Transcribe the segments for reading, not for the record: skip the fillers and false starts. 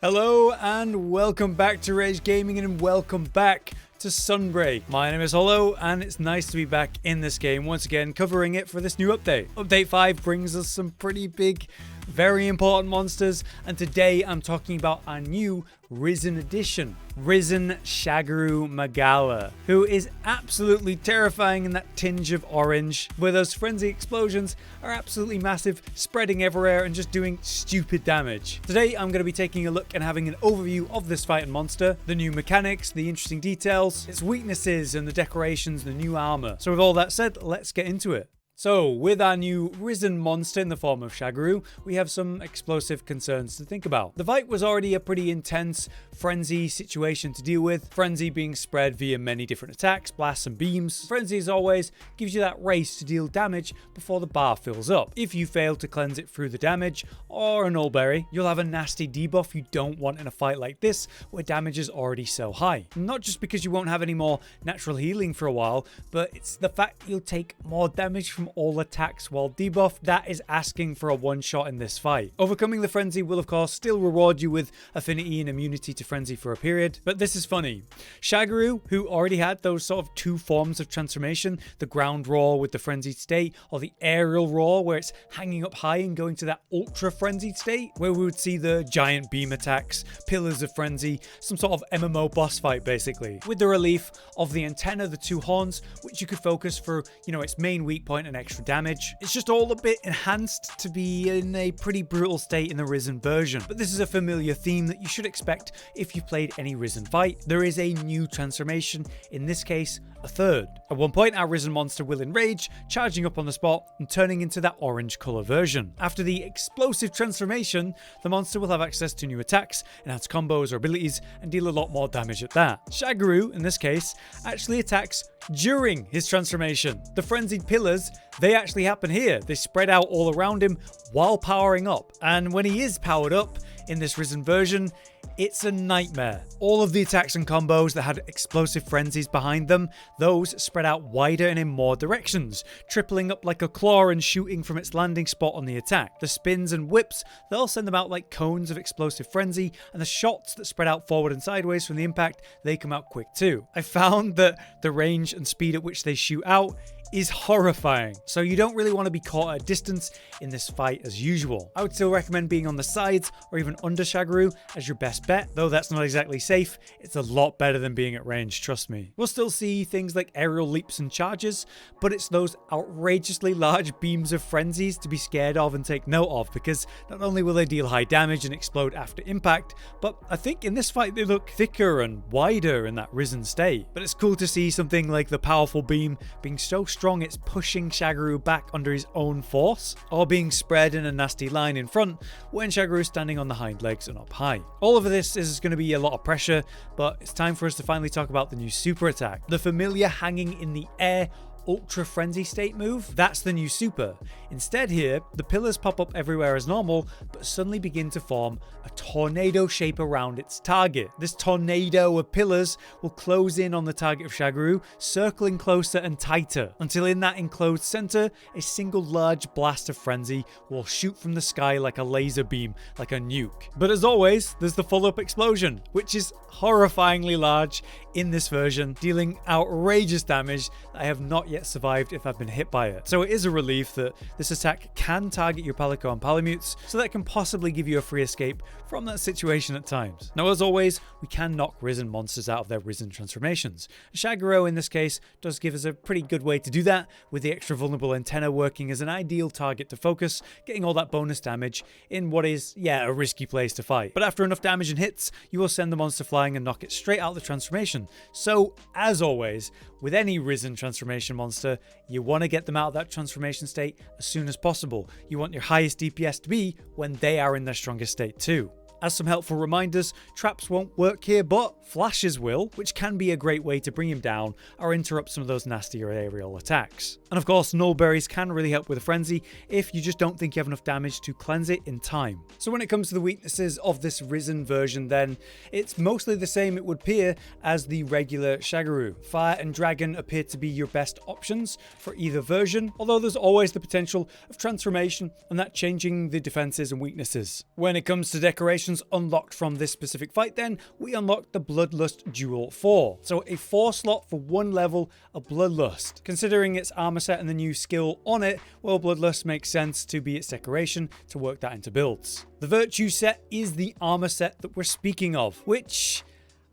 Hello and welcome back to Rage Gaming and welcome back to Sunbreak. My name is Hollow and it's nice to be back in this game once again, covering it for this new update. Update 5 brings us some pretty big, very important monsters, and today I'm talking about our new Risen edition, Risen Shagaru Magala, who is absolutely terrifying in that tinge of orange, where those frenzy explosions are absolutely massive, spreading everywhere and just doing stupid damage. Today I'm going to be taking a look and having an overview of this fight and monster, the new mechanics, the interesting details, its weaknesses and the decorations, the new armor. So with all that said, let's get into it. So, with our new Risen monster in the form of Shagaru, we have some explosive concerns to think about. The fight was already a pretty intense frenzy situation to deal with, frenzy being spread via many different attacks, blasts and beams. Frenzy, as always, gives you that race to deal damage before the bar fills up. If you fail to cleanse it through the damage, or a nullberry, you'll have a nasty debuff you don't want in a fight like this, where damage is already so high. Not just because you won't have any more natural healing for a while, but it's the fact you'll take more damage from all attacks while debuffed. That is asking for a one-shot in this fight. Overcoming the frenzy will of course still reward you with affinity and immunity to frenzy for a period, but this is funny. Shagaru, who already had those sort of two forms of transformation, the ground roar with the frenzied state, or the aerial roar where it's hanging up high and going to that ultra frenzied state, where we would see the giant beam attacks, pillars of frenzy, some sort of MMO boss fight basically, with the relief of the antenna, the two horns, which you could focus for, its main weak point and extra damage. It's just all a bit enhanced to be in a pretty brutal state in the Risen version, but this is a familiar theme that you should expect if you've played any Risen fight. There is a new transformation, in this case a third. At one point our Risen monster will enrage, charging up on the spot and turning into that orange colour version. After the explosive transformation, the monster will have access to new attacks, enhance combos or abilities, and deal a lot more damage at that. Shagaru, in this case, actually attacks during his transformation. The frenzied pillars, they actually happen here. They spread out all around him while powering up, and when he is powered up in this Risen version, it's a nightmare. All of the attacks and combos that had explosive frenzies behind them, those spread out wider and in more directions, tripling up like a claw and shooting from its landing spot on the attack. The spins and whips, they'll send them out like cones of explosive frenzy, and the shots that spread out forward and sideways from the impact, they come out quick too. I found that the range and speed at which they shoot out is horrifying, so you don't really want to be caught at a distance in this fight as usual. I would still recommend being on the sides or even under Shagaru as your best bet, though that's not exactly safe. It's a lot better than being at range, trust me. We'll still see things like aerial leaps and charges, but it's those outrageously large beams of frenzies to be scared of and take note of, because not only will they deal high damage and explode after impact, but I think in this fight they look thicker and wider in that Risen state. But it's cool to see something like the powerful beam being so strong it's pushing Shagaru back under his own force, or being spread in a nasty line in front when Shagaru is standing on the hind legs and up high. All of this is going to be a lot of pressure, but it's time for us to finally talk about the new super attack. The familiar hanging in the air ultra frenzy state move, that's the new super. Instead here, the pillars pop up everywhere as normal, but suddenly begin to form a tornado shape around its target. This tornado of pillars will close in on the target of Shagaru, circling closer and tighter, until in that enclosed center, a single large blast of frenzy will shoot from the sky like a laser beam, like a nuke. But as always, there's the full-up explosion, which is horrifyingly large in this version, dealing outrageous damage that I have not yet survived if I've been hit by it. So it is a relief that this attack can target your Palico and Palamutes, so that can possibly give you a free escape from that situation at times. Now as always, we can knock Risen monsters out of their Risen transformations. Shagaru in this case does give us a pretty good way to do that, with the extra vulnerable antenna working as an ideal target to focus, getting all that bonus damage in what is, a risky place to fight. But after enough damage and hits, you will send the monster flying and knock it straight out of the transformation. So as always, with any Risen transformation monster, you want to get them out of that transformation state as soon as possible. You want your highest DPS to be when they are in their strongest state too. As some helpful reminders, traps won't work here, but flashes will, which can be a great way to bring him down or interrupt some of those nastier aerial attacks. And of course, null berries can really help with a frenzy if you just don't think you have enough damage to cleanse it in time. So when it comes to the weaknesses of this Risen version then, it's mostly the same it would appear as the regular Shagaru. Fire and Dragon appear to be your best options for either version, although there's always the potential of transformation and that changing the defenses and weaknesses. When it comes to decoration options unlocked from this specific fight then, we unlocked the Bloodlust Duel 4. So a 4 slot for 1 level of Bloodlust. Considering its armor set and the new skill on it, well, Bloodlust makes sense to be its decoration to work that into builds. The Virtue set is the armor set that we're speaking of, which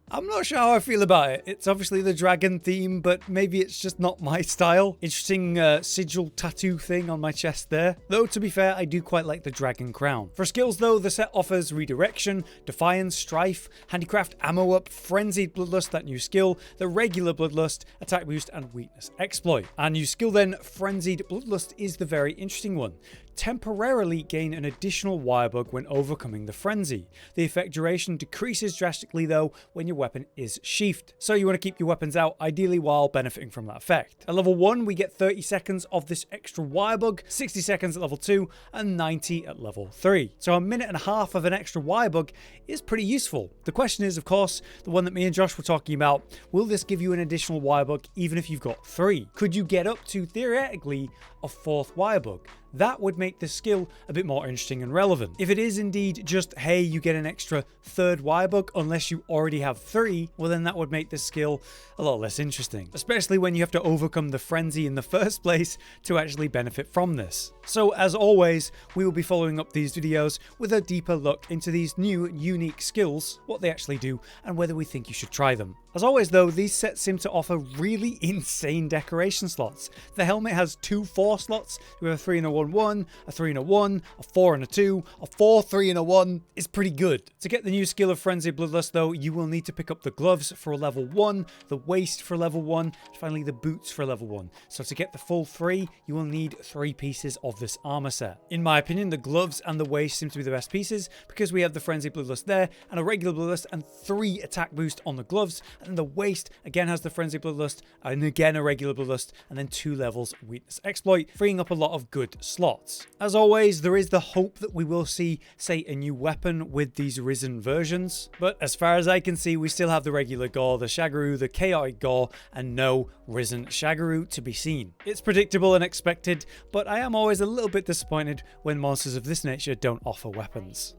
I'm not sure how I feel about it. It's obviously the dragon theme, but maybe it's just not my style. Interesting sigil tattoo thing on my chest there. Though, to be fair, I do quite like the dragon crown. For skills though, the set offers Redirection, Defiance, Strife, Handicraft, Ammo Up, Frenzied Bloodlust, that new skill, the regular Bloodlust, Attack Boost, and Weakness Exploit. Our new skill then, Frenzied Bloodlust, is the very interesting one. Temporarily gain an additional wirebug when overcoming the frenzy. The effect duration decreases drastically though when your weapon is sheathed, so you want to keep your weapons out ideally while benefiting from that effect. At level 1 we get 30 seconds of this extra wirebug, 60 seconds at level 2 and 90 at level 3. So a minute and a half of an extra wirebug is pretty useful. The question is, of course, the one that me and Josh were talking about, will this give you an additional wirebug even if you've got 3? Could you get up to theoretically a 4th wirebug? That would make the skill a bit more interesting and relevant. If it is indeed just, hey, you get an extra 3rd wirebug unless you already have 3, well then that would make the skill a lot less interesting. Especially when you have to overcome the frenzy in the first place to actually benefit from this. So as always, we will be following up these videos with a deeper look into these new unique skills, what they actually do, and whether we think you should try them. As always though, these sets seem to offer really insane decoration slots. The helmet has 2 4 slots, we have a 3 and a 1-1, a 3 and a 1, a 4 and a 2, a 4, 3 and a 1 is pretty good. To get the new skill of Frenzied Bloodlust though, you will need to pick up the gloves for level 1, the waist for level 1, and finally the boots for level 1. So to get the full 3, you will need 3 pieces of this armor set. In my opinion, the gloves and the waist seem to be the best pieces because we have the Frenzied Bloodlust there and a regular Bloodlust and 3 attack boost on the gloves, and the waist again has the Frenzied Bloodlust and again a regular Bloodlust and then 2 levels Weakness Exploit, freeing up a lot of good slots. As always, there is the hope that we will see, say, a new weapon with these risen versions, but as far as I can see, we still have the regular gore, the Shagaru, the chaotic gore, and no risen Shagaru to be seen. It's predictable and expected, but I am always a little bit disappointed when monsters of this nature don't offer weapons.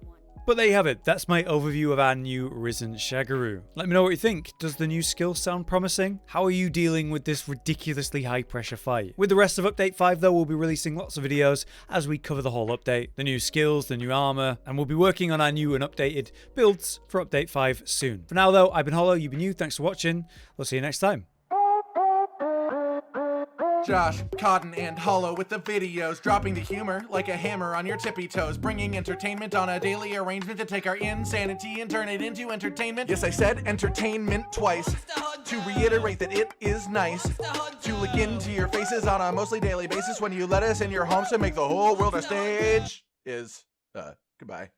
But there you have it, that's my overview of our new Risen Shagaru. Let me know what you think. Does the new skill sound promising? How are you dealing with this ridiculously high pressure fight? With the rest of Update 5 though, we'll be releasing lots of videos as we cover the whole update, the new skills, the new armor, and we'll be working on our new and updated builds for Update 5 soon. For now though, I've been Hollow, you've been you, thanks for watching, we'll see you next time. Josh, Cotton, and Hollow with the videos, dropping the humor like a hammer on your tippy toes, bringing entertainment on a daily arrangement to take our insanity and turn it into entertainment. Yes, I said entertainment twice, to reiterate that it is nice to look into your faces on a mostly daily basis when you let us in your homes to make the whole world a stage. Goodbye.